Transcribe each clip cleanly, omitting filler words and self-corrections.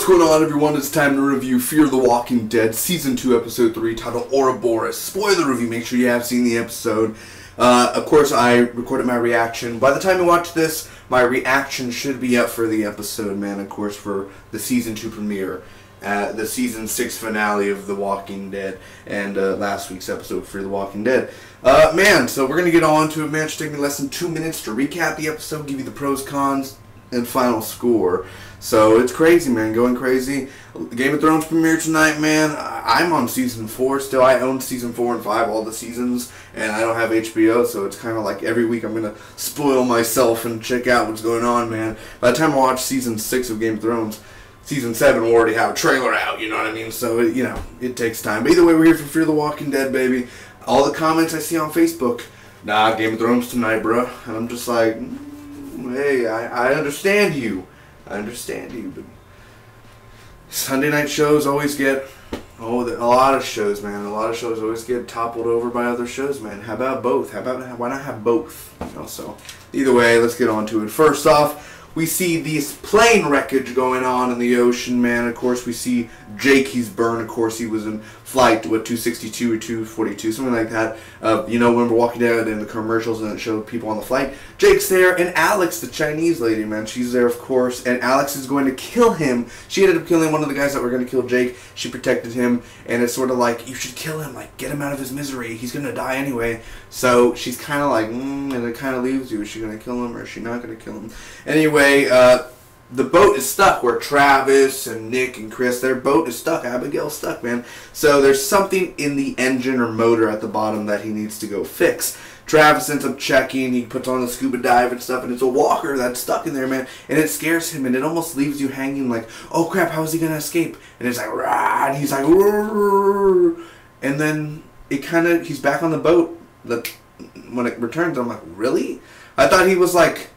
going on, everyone? It's time to review Fear the Walking Dead Season 2, Episode 3, titled Ouroboros. Spoiler review, make sure you have seen the episode. Of course, I recorded my reaction. By the time you watch this, my reaction should be up for the episode, man, of course, for the Season 2 premiere. The Season 6 finale of The Walking Dead, and last week's episode of Fear the Walking Dead. Man, so we're going to get on to it, man. It should take me less than 2 minutes to recap the episode, give you the pros, cons, and final score. So it's crazy, man, going crazy. Game of Thrones premiere tonight, man. I'm on season 4 still. I own season 4 and 5, all the seasons, and I don't have HBO, so it's kind of like every week I'm gonna spoil myself and check out what's going on, man. By the time I watch season 6 of Game of Thrones, season 7 will already have a trailer out, you know what I mean? So it takes time. But either way, we're here for Fear the Walking Dead, baby. All the comments I see on Facebook, nah, Game of Thrones tonight, bro. And I'm just like, hey, I understand you. I understand you, but Sunday night shows always get, a lot of shows, man. A lot of shows always get toppled over by other shows, man. How about both? Why not have both? So, either way, let's get on to it. First off, we see this plane wreckage going on in the ocean, man. Of course, we see Jake, he's burned. Of course, he was in flight, 262 or 242, something like that. When we're walking down in the commercials and it showed people on the flight, Jake's there, and Alex, the Chinese lady, man, she's there, of course, and Alex is going to kill him. She ended up killing one of the guys that were going to kill Jake. She protected him, and it's sort of like, you should kill him, like, get him out of his misery. He's going to die anyway. So she's kind of like, and it kind of leaves you. Is she going to kill him, or is she not going to kill him? Anyway, the boat is stuck where Travis and Nick and Chris, their boat is stuck. Abigail's stuck, man. So there's something in the engine or motor at the bottom that he needs to go fix. Travis ends up checking. He puts on the scuba dive and stuff, and it's a walker that's stuck in there, man. And it scares him, and it almost leaves you hanging like, oh crap, how is he going to escape? And it's like, rah, and he's like, rah, and then he's back on the boat. When it returns, I'm like, really? I thought he was like,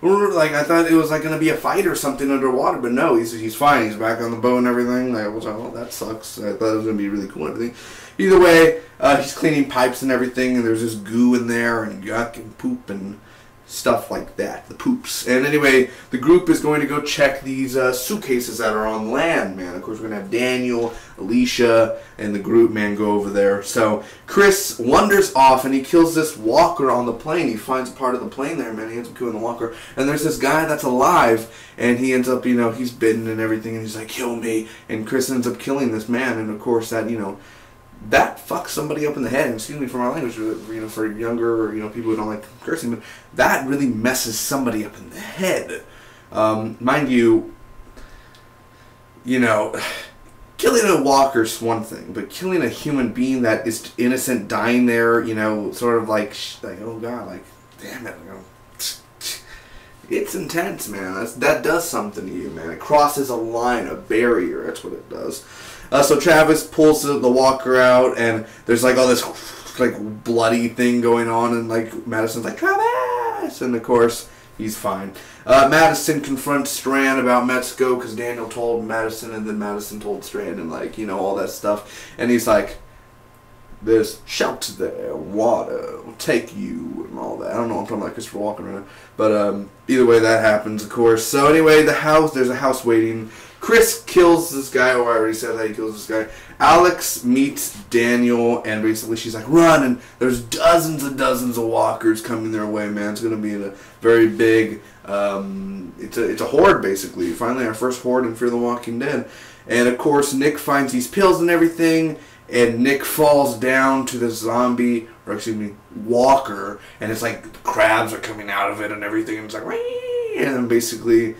I thought it was like going to be a fight or something underwater, but no, he's fine. He's back on the boat and everything. I was like, oh, that sucks. I thought it was going to be really cool and everything. Either way, he's cleaning pipes and everything, and there's this goo in there and yuck and poop and stuff like that, the poops. And anyway, the group is going to go check these suitcases that are on land, man. Of course, we're going to have Daniel, Alicia, and the group, man, go over there. So Chris wanders off, and he kills this walker on the plane. He finds part of the plane there, man. He ends up killing the walker. And there's this guy that's alive, and he ends up, he's bitten and everything, and he's like, kill me. And Chris ends up killing this man, and of course that, that fucks somebody up in the head. Excuse me for my language, for younger or people who don't like cursing, but that really messes somebody up in the head. Mind you, killing a walker's one thing, but killing a human being that is innocent, dying there, sort of like oh god, like damn it, it's intense, man. That does something to you, man. It crosses a line, a barrier. That's what it does. So Travis pulls the walker out, and there's like all this like bloody thing going on, and like Madison's like, Travis, and of course he's fine. Madison confronts Strand about Mexico because Daniel told Madison, and then Madison told Strand, and like all that stuff, and he's like, there's shelter there, water will take you, and all that. I don't know, I'm talking about Christopher Walken right now, but either way that happens, of course. So anyway, there's a house waiting. Chris kills this guy, or I already said that he kills this guy. Alex meets Daniel, and basically she's like, run, and there's dozens and dozens of walkers coming their way, man. It's going to be a very big, it's a horde, basically. Finally, our first horde in Fear the Walking Dead. And, of course, Nick finds these pills and everything, and Nick falls down to the zombie, or excuse me, walker, and it's like crabs are coming out of it and everything, and it's like, whee! And then basically,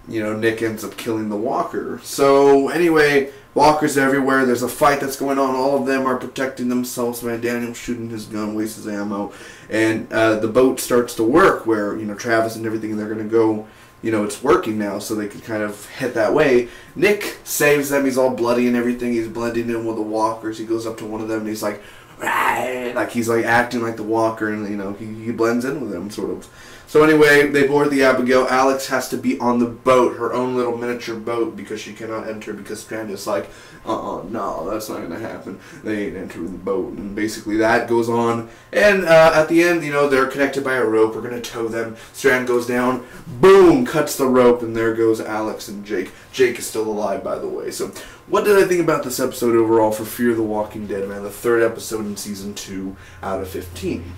Nick ends up killing the walker. So anyway, walkers everywhere. There's a fight that's going on. All of them are protecting themselves. Man, Daniel's shooting his gun, wastes his ammo, and the boat starts to work. Where Travis and everything, and they're gonna go. It's working now, so they can kind of head that way. Nick saves them. He's all bloody and everything. He's blending in with the walkers. He goes up to one of them, and he's like, rah! Like he's like acting like the walker, and he blends in with them, sort of. So anyway, they board the Abigail. Alex has to be on the boat, her own little miniature boat, because she cannot enter because Strand is like, no, that's not going to happen. They ain't entering the boat. And basically that goes on. And at the end, you know, they're connected by a rope. We're going to tow them. Strand goes down. Boom! Cuts the rope. And there goes Alex and Jake. Jake is still alive, by the way. So what did I think about this episode overall for Fear the Walking Dead, man? The 3rd episode in Season 2 out of 15.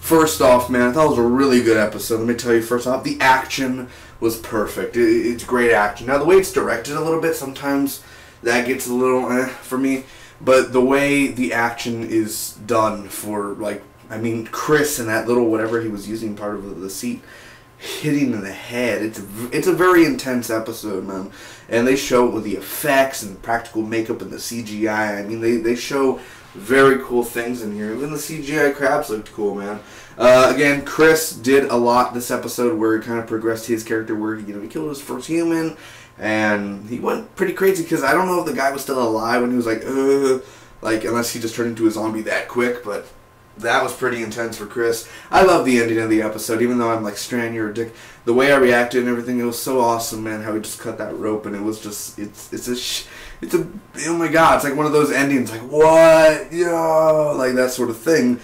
First off, man, I thought it was a really good episode. Let me tell you, first off, the action was perfect. It's great action. Now, the way it's directed a little bit, sometimes that gets a little for me. But the way the action is done for, like, I mean, Chris and that little whatever he was using, part of the seat, hitting in the head. It's a very intense episode, man. And they show it with the effects and the practical makeup and the CGI. I mean, they show very cool things in here. Even the CGI crabs looked cool, man. Again, Chris did a lot this episode where he kind of progressed his character where, you know, he killed his first human. And he went pretty crazy because I don't know if the guy was still alive when he was like, unless he just turned into a zombie that quick, but that was pretty intense for Chris. I love the ending of the episode, even though I'm like, Strand, you're a dick. The way I reacted and everything, it was so awesome, man, how he just cut that rope, and it was just, oh my god, it's like one of those endings, like, what? Yo, like that sort of thing.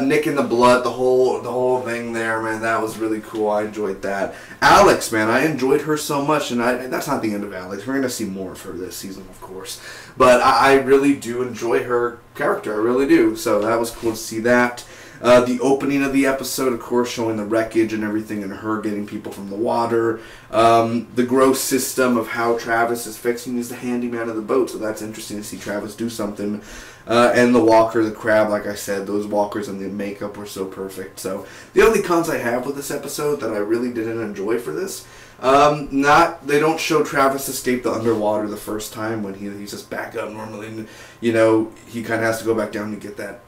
Nick in the blood, the whole thing there, man, that was really cool. I enjoyed that. Alex, man, I enjoyed her so much, and that's not the end of Alex. We're going to see more of her this season, of course. But I really do enjoy her character, I really do. So that was cool to see that. The opening of the episode, of course, showing the wreckage and everything and her getting people from the water. The gross system of how Travis is fixing. He's the handyman of the boat, so that's interesting to see Travis do something. And the walker, the crab, like I said, those walkers and the makeup were so perfect. So the only cons I have with this episode that I really didn't enjoy for this, they don't show Travis escape the underwater the first time when he's just back up normally. And, you know, he kind of has to go back down to get that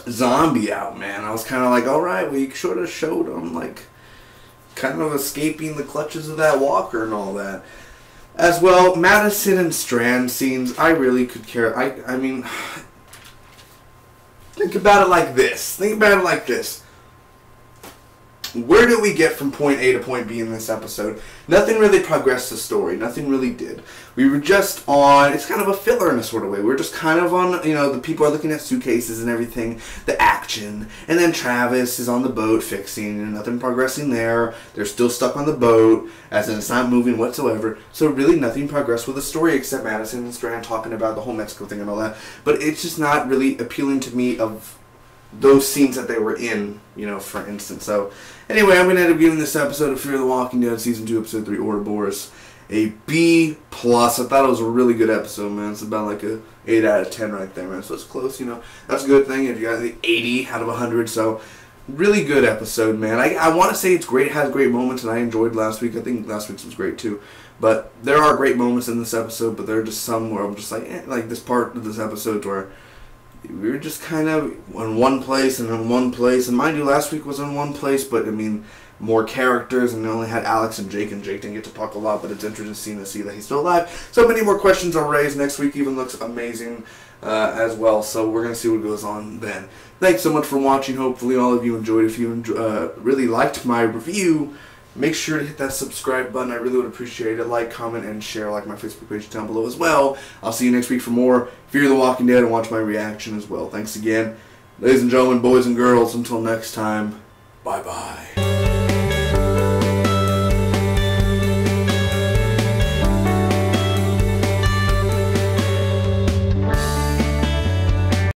zombie out, man. I was kind of like, alright, well, you should have showed him, like, kind of escaping the clutches of that walker and all that. As well, Madison and Strand scenes, I really could care. I mean, think about it like this. Where did we get from point A to point B in this episode? Nothing really progressed the story. Nothing really did. We were just on, it's kind of a filler in a sort of way. We're just kind of on, you know, the people are looking at suitcases and everything, the action, and then Travis is on the boat fixing, and nothing progressing there. They're still stuck on the boat, as in it's not moving whatsoever. So really nothing progressed with the story except Madison and Strand talking about the whole Mexico thing and all that. But it's just not really appealing to me of those scenes that they were in, you know, for instance. So, anyway, I'm going to end up giving this episode of Fear the Walking Dead, Season 2, Episode 3, Ouroboros, a B+. I thought it was a really good episode, man. It's about like a 8 out of 10 right there, man. So it's close, you know. That's a good thing if you got the 80 out of 100. So, really good episode, man. I want to say it's great. It has great moments, and I enjoyed last week. I think last week's was great, too. But there are great moments in this episode, but there are just some where I'm just like this part of this episode where we were just kind of in one place and in one place. And mind you, last week was in one place, but I mean, more characters, and they only had Alex and Jake didn't get to talk a lot, but it's interesting to see that he's still alive. So many more questions are raised. Next week even looks amazing as well. So we're going to see what goes on then. Thanks so much for watching. Hopefully all of you enjoyed. If you really liked my review, make sure to hit that subscribe button. I really would appreciate it. Like, comment, and share. Like my Facebook page down below as well. I'll see you next week for more Fear the Walking Dead and watch my reaction as well. Thanks again. Ladies and gentlemen, boys and girls, until next time, bye-bye.